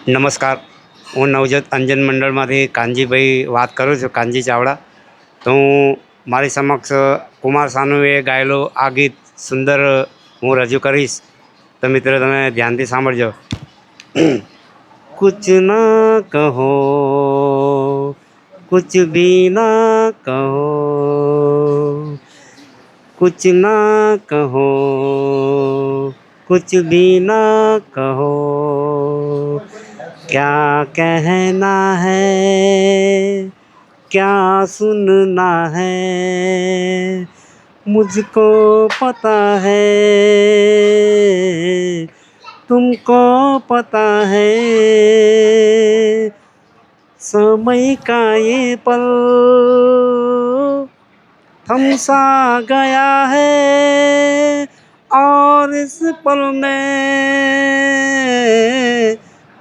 નમસ્કાર, હું નવજોત અંજન મંડળમાંથી કાનજીભાઈ વાત કરું છું, કાનજી ચાવડા. તો હું મારી સમક્ષ કુમાર સાનુએ ગાયેલું આ ગીત સુંદર હું રજૂ કરીશ. તો મિત્રો તમે ધ્યાનથી સાંભળજો. कुछ ना कहो, कुछ भी ना कहो, कुछ ना कहो, कुछ भी ना कहो, क्या कहना है, क्या सुनना है, मुझको पता है, तुमको पता है. समय का ये पल थम सा गया है और इस पल में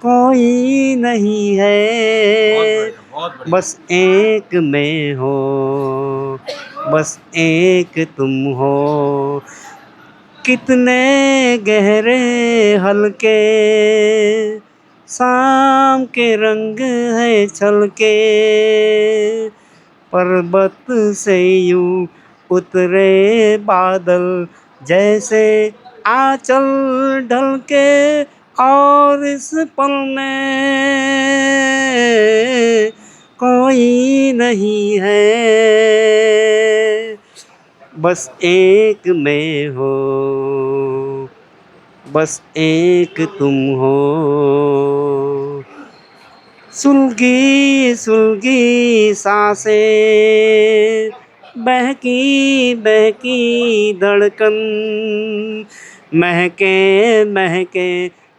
कोई नहीं है. बस एक मैं हो, बस एक तुम हो. कितने गहरे हल्के शाम के रंग है छलके, पर्वत से यूं उतरे बादल जैसे आंचल ढलके, और इस पल में कोई नहीं है. बस एक मैं हो, बस एक तुम हो. सुलगी सुलगी सांसें, बहकी बहकी धड़कन, महके महके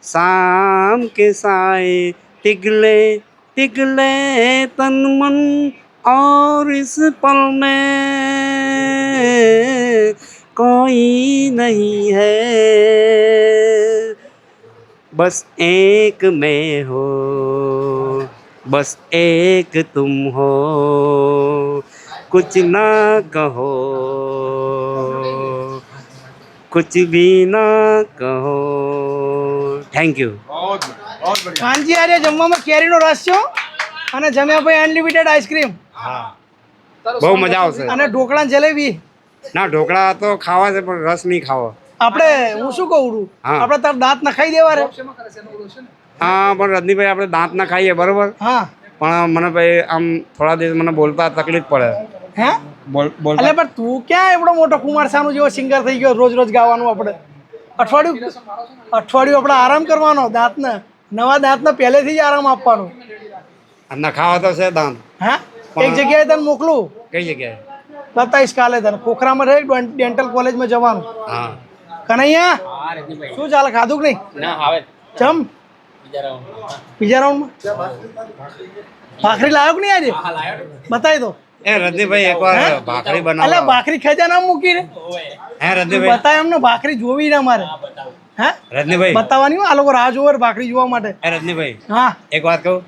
शाम के साए, पिघले पिघले तन मन, और इस पल में कोई नहीं है. बस एक मैं हो, बस एक तुम हो. कुछ ना कहो, कुछ भी ना कहो. Thank you. કાનજી આજે જમવામાં કેરીનો રસ છે અને જમ્યા પછી અનલિમિટેડ આઈસ્ક્રીમ. હા, બહુ મજા આવશે. અને ઢોકળા ને જલેબી. ના, ઢોકળા તો ખાવા છે પણ રસ નહીં ખાવો. આપણે હું શું કહું છું, હા. આપણે તાર દાંત ના ખાઈ દેવા રે. હા, પણ રજનીભાઈ આપણે દાંત ના ખાઈએ બરોબર, હા, પણ મને ભાઈ આમ થોડા દિવસ મને બોલતા તકલીફ પડે. હે બોલતા એટલે પણ તું ક્યાં એવડો મોટો કુમાર સાનુ જેવો સિંગર થઈ ગયો? રોજ રોજ ગાવાનું આપણે અઠવાડિયું આપણે આરામ કરવાનો. દાંતને નવા દાંતને પહેલેથી જ આરામ આપવાનો. ના ખાવા તો છે દાંત. હા, એક જગ્યાએ તને મોકલું, કઈ જગ્યાએ? બતાવીશ કાલે તને. ખોખરામાં રહે ડેન્ટલ કોલેજમાં જવાનું. હા. કનૈયા શું ચાલે? ખાધું કે નહીં? ના આવે જમ બીજા રાઉન્ડમાં ભાખરી લાવ્યો કે નહીં આજે? બતાવી દો. એ રજનીભાઈ એકવાર ભાખરી અલ્યા બનાવો. ભાખરી ખેંચા ના મૂકી રે. હે રજનીભાઈ? બતાય એમને ભાખરી જોવી ને મારે. હે રજનીભાઈ, બતાવવાની હોય, આ લોકો રાહ જોવે ભાખરી જોવા માટે. હે રજનીભાઈ, હા એક વાત કહું?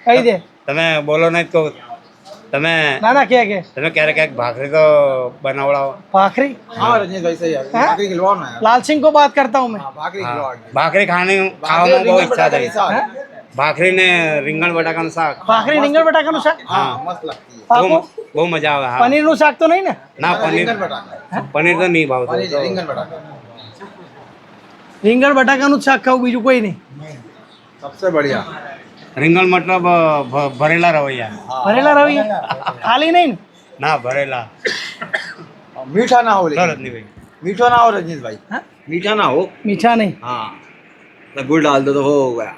કહી દે. તમે બોલો નહીં તો કહું. તમે ના ના કે તમે ક્યારેક ક્યાંક ભાખરી તો બનાવડાવો. भाखरी हाँ रजनीश भाई सही है भाकरी खिलवाना है लाल सिंह को बात करता हूँ मैं. हाँ भाकरी खिलवाना ભાખરી ખાવામાં બહુ ઈચ્છા થઈ. हैं? ભાખરી ને રીંગણ બટાકાનું શાક. भाखरी રીંગણ બટાકાનું શાક. હા, मस्त लगती है પાકું? બહુ મજા આવે. હા, પનીરનું શાક તો નહીં ને? ના પનીર, रिंगन बटाका પનીર તો નહીં ભાવતું. रिंगन बटाका રીંગણ બટાકાનું જ શાક ખાવું, બીજું કોઈ નહીં. सबसे बढ़िया રીંગણ મતલબ ભરેલા રવૈયા. ભરેલા રવી ખાલી નહીં ને? ના, ભરેલા. मीठा ना हो લો लेकिन રજનીભાઈ. मीठा ना हो रजनीश भाई हाँ? मीठा ना हो મીઠા નહીં. हाँ तो गुड़ डाल दो तो हो गया